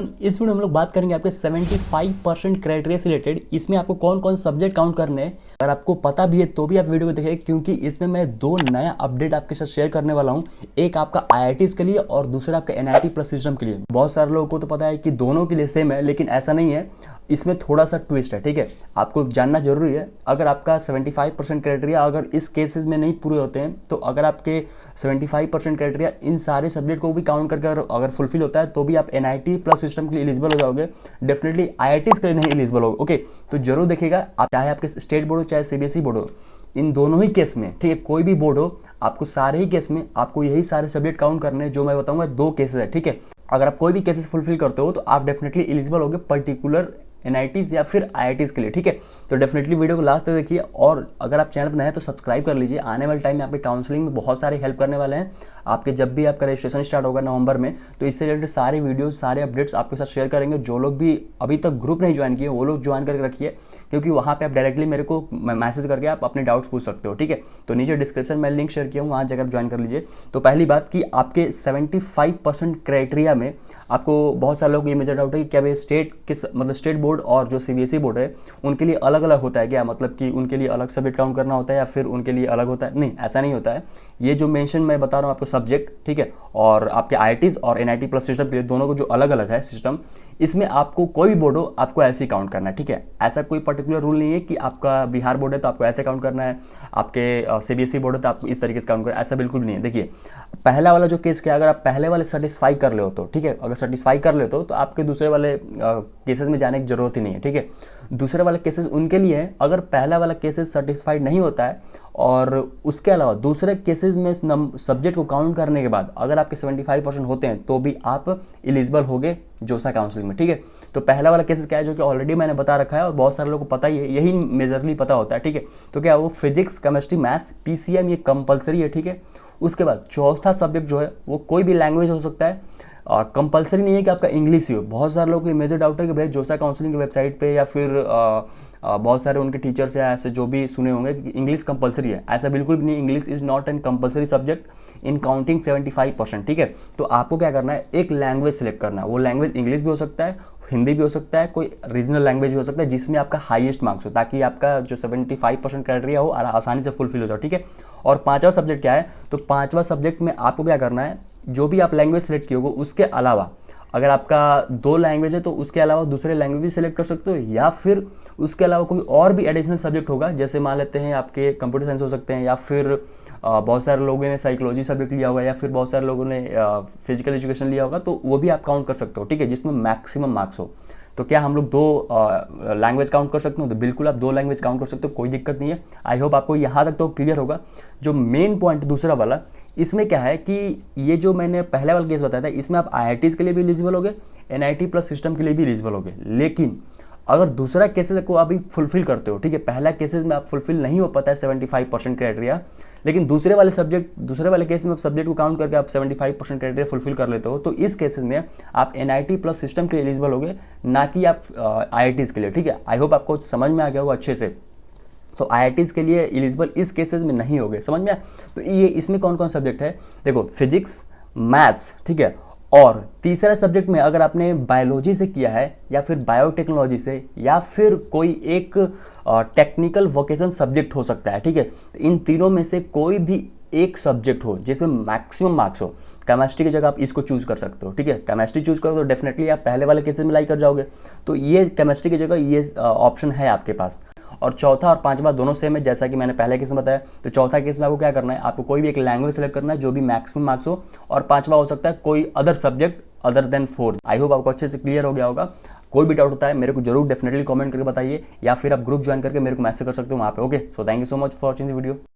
इस वीडियो में हम लोग बात करेंगे आपके 75% क्राइटेरिया से रिलेटेड। इसमें आपको कौन कौन सब्जेक्ट काउंट करने हैं, अगर आपको पता भी है तो भी आप वीडियो को देखें, क्योंकि इसमें मैं दो नया अपडेट आपके साथ शेयर करने वाला हूं। एक आपका IITs के लिए और दूसरा आपका NIT प्लस सिस्टम के लिए। बहुत सारे लोगों को तो पता है कि दोनों के लिए सेम है, लेकिन ऐसा नहीं है, इसमें थोड़ा सा ट्विस्ट है। ठीक है, आपको जानना जरूरी है। अगर आपका 75% क्राइटेरिया अगर इस केसेस में नहीं पूरे होते हैं, तो अगर आपके 75% क्राइटेरिया इन सारे सब्जेक्ट को भी काउंट करके अगर फुलफिल होता है तो भी आप NIT प्लस सिस्टम के लिए एलिजिबल हो जाओगे। डेफिनेटली IITs के लिए नहीं एलिजिबल होगे। ओके, तो जरूर देखिएगा, आप चाहे आपके स्टेट बोर्ड हो चाहे CBSE बोर्ड हो, इन दोनों ही केस में, ठीक है, कोई भी बोर्ड हो, आपको सारे ही केस में आपको यही सारे सब्जेक्ट काउंट करने हैं जो मैं बताऊंगा। दो केसेस है, ठीक है। अगर आप कोई भी केसेस फुलफिल करते हो तो आप डेफिनेटली एलिजिबल होगे पर्टिकुलर NITs या फिर IITs के लिए, ठीक है। तो डेफिनेटली वीडियो को लास्ट तक देखिए, और अगर आप चैनल पर नए हैं तो सब्सक्राइब कर लीजिए। आने वाले टाइम में आपके काउंसलिंग में बहुत सारे हेल्प करने वाले हैं। आपके जब भी आपका रजिस्ट्रेशन स्टार्ट होगा नवंबर में, तो इससे रिलेटेड सारे वीडियो सारे अपडेट्स आपके साथ शेयर करेंगे। जो लोग भी अभी तक ग्रुप नहीं ज्वाइन किए वो लोग ज्वाइन करके रखिए, क्योंकि वहाँ पे आप डायरेक्टली मेरे को मैसेज करके आप अपने डाउट्स पूछ सकते हो, ठीक है। तो नीचे डिस्क्रिप्शन में लिंक शेयर किया हूँ, वहाँ जाकर ज्वाइन कर लीजिए। तो पहली बात कि आपके 75% क्राइटेरिया में आपको बहुत सारे लोग ये मेजर डाउट है कि क्या भाई स्टेट किस मतलब स्टेट बोर्ड और जो CBSE बोर्ड है उनके लिए अलग अलग होता है क्या, मतलब कि उनके लिए अलग सब्जेक्ट काउंट करना होता है या फिर उनके लिए अलग होता है। नहीं, ऐसा नहीं होता है। ये जो मेंशन मैं बता रहा हूँ आपको सब्जेक्ट, ठीक है, और आपके IITs और NIT प्लस सिस्टम के लिए दोनों को जो अलग अलग है सिस्टम, इसमें आपको कोई भी बोर्ड हो आपको ऐसे ही काउंट करना है, ठीक है। ऐसा कोई पर्टिकुलर रूल नहीं है कि आपका बिहार बोर्ड है तो आपको ऐसे काउंट करना है, आपके CBSE बोर्ड है तो आपको इस तरीके से काउंट करना है, ऐसा बिल्कुल नहीं है। देखिए, पहला वाला जो केस क्या, अगर आप पहले वाले सेटिस्फाई कर ले हो तो ठीक है, अगर सेटिस्फाई कर ले तो आपके दूसरे वाले केसेस में जाने की जरूरत ही नहीं है, ठीक है। दूसरे वाले केसेस उनके लिए है, अगर पहला वाला केसेस सेटिस्फाइड नहीं होता है और उसके अलावा दूसरे केसेस में सब्जेक्ट को काउंट करने के बाद अगर आपके 75% होते हैं तो भी आप एलिजिबल होगे जोसा काउंसलिंग में, ठीक है। तो पहला वाला केसेस क्या है, जो कि ऑलरेडी मैंने बता रखा है और बहुत सारे लोगों को पता ही है, यही मेजरली पता होता है, ठीक है। तो क्या वो फिजिक्स, केमिस्ट्री, मैथ्स, PCM ये कंपलसरी है, ठीक है। उसके बाद चौथा सब्जेक्ट जो है वो कोई भी लैंग्वेज हो सकता है, कंपलसरी नहीं है कि आपका इंग्लिश ही हो। बहुत सारे लोगों को मेजर डाउट है कि भाई जोसा काउंसलिंग की वेबसाइट पे या फिर बहुत सारे उनके टीचर्स या ऐसे जो भी सुने होंगे कि इंग्लिश कंपलसरी है। ऐसा बिल्कुल भी नहीं, English is not an compulsory subject in counting 75%, ठीक है। तो आपको क्या करना है, एक लैंग्वेज सेलेक्ट करना है। वो लैंग्वेज इंग्लिश भी हो सकता है, हिंदी भी हो सकता है, कोई रीजनल लैंग्वेज भी हो सकता है जिसमें आपका हाईएस्ट मार्क्स हो, ताकि आपका जो 75% क्राइटेरिया हो आसानी से फुलफिल हो जाए, ठीक है। और पांचवा सब्जेक्ट क्या है, तो पांचवा सब्जेक्ट में आपको क्या करना है, जो भी आप लैंग्वेज सेलेक्ट किए होगे उसके अलावा, अगर आपका 2 लैंग्वेज है तो उसके अलावा दूसरे लैंग्वेज भी सिलेक्ट कर सकते हो, या फिर उसके अलावा कोई और भी एडिशनल सब्जेक्ट होगा। जैसे मान लेते हैं आपके कंप्यूटर साइंस हो सकते हैं, या फिर बहुत सारे लोगों ने साइकोलॉजी सब्जेक्ट लिया होगा, या फिर बहुत सारे लोगों ने फिजिकल एजुकेशन लिया होगा, तो वो भी आप काउंट कर सकते हो, ठीक है, जिसमें मैक्सिमम मार्क्स हो। तो क्या हम लोग 2 लैंग्वेज काउंट कर सकते हो, तो बिल्कुल आप 2 लैंग्वेज काउंट कर सकते हो, कोई दिक्कत नहीं है। आई होप आपको यहाँ तक तो क्लियर होगा। जो मेन पॉइंट दूसरा वाला, इसमें क्या है कि ये जो मैंने पहले वाला केस बताया था, इसमें आप IITs के लिए भी एलिजिबल होगे, NIT प्लस सिस्टम के लिए भी एलिजिबल होगे। लेकिन अगर दूसरा केसेस को अभी फुलफिल करते हो, ठीक है, पहला केसेस में आप फुलफिल नहीं हो पाता है 75% क्राइटेरिया, लेकिन दूसरे वाले केस में आप सब्जेक्ट को काउंट करके आप 75% क्राइटेरिया फुलफिल कर लेते हो, तो इस केसेस में आप NIT प्लस सिस्टम के लिए एलिजिबल होगे, ना कि आप IITs के लिए, ठीक है। आई होप आपको समझ में आ गया होगा अच्छे से। तो IITs के लिए एलिजिबल इस केसेस में नहीं होगे, समझ में आया। तो ये इसमें कौन कौन सब्जेक्ट है, देखो, फिजिक्स, मैथ्स, ठीक है, और तीसरा सब्जेक्ट में अगर आपने बायोलॉजी से किया है या फिर बायोटेक्नोलॉजी से या फिर कोई एक टेक्निकल वोकेशन सब्जेक्ट हो सकता है, ठीक है। तो इन तीनों में से कोई भी एक सब्जेक्ट हो जिसमें मैक्सिमम मार्क्स हो, केमिस्ट्री की जगह आप इसको चूज कर सकते हो, ठीक है। केमिस्ट्री चूज करो तो डेफिनेटली आप पहले वाले केसेस में लाई कर जाओगे, तो ये केमिस्ट्री की जगह ये ऑप्शन है आपके पास। और चौथा और पांचवा दोनों सेम है, जैसा कि मैंने पहले केस में बताया। तो चौथा केस में आपको क्या करना है, आपको कोई भी एक लैंग्वेज सेलेक्ट करना है जो भी मैक्सिमम मार्क्स हो, और पांचवा हो सकता है कोई other subject other than 4। I hope आपको अच्छे से क्लियर हो गया होगा। कोई भी डाउट होता है मेरे को जरूर डेफिनेटली कमेंट करके बताइए, या फिर आप ग्रुप ज्वाइन करके मेरे को मैसेज कर सकते हो वहाँ पे। Okay, so thank you so much for watching the video.